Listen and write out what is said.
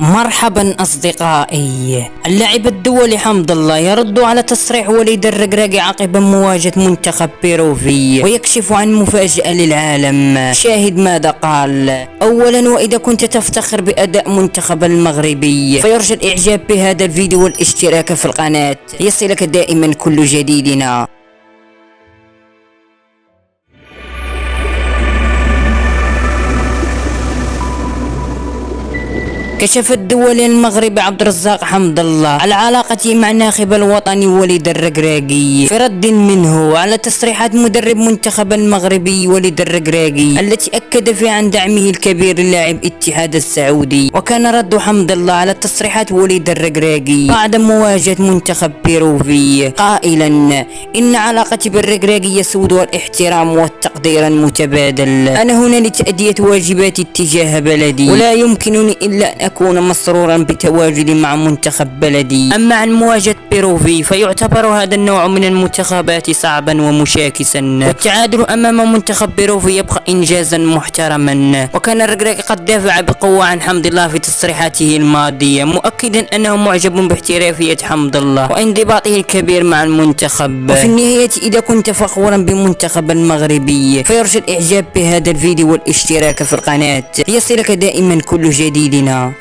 مرحبا أصدقائي. اللاعب الدولي حمد الله يرد على تصريح وليد الركراكي عقب مواجهة منتخب بيروفي ويكشف عن مفاجأة للعالم. شاهد ماذا قال. أولا، وإذا كنت تفتخر بأداء منتخب المغربي فيرجى الإعجاب بهذا الفيديو والاشتراك في القناة يصلك دائما كل جديدنا. كشف الدولي المغربي عبد الرزاق حمد الله على علاقته مع الناخب الوطني وليد الركراكي في رد منه على تصريحات مدرب منتخب المغربي وليد الركراكي التي أكد فيها عن دعمه الكبير للاعب اتحاد السعودي. وكان رد حمد الله على تصريحات وليد الركراكي بعد مواجهة منتخب بيروفي قائلا إن علاقتي بالركراكي يسودها الاحترام والتقدير المتبادل. أنا هنا لتأدية واجباتي اتجاه بلدي ولا يمكنني إلا أن أكون مسرورا بتواجدي مع منتخب بلدي. أما عن مواجهة بيروفي فيعتبر هذا النوع من المنتخبات صعبا ومشاكسا، والتعادل أمام منتخب بيروفي يبقى إنجازا محترما. وكان الركراكي قد دافع بقوة عن حمد الله في تصريحاته الماضية، مؤكدا أنه معجب باحترافية حمد الله وانضباطه الكبير مع المنتخب. وفي النهاية، إذا كنت فخورا بمنتخب المغربي فيرجى الإعجاب بهذا الفيديو والاشتراك في القناة ليصلك دائما كل جديدنا.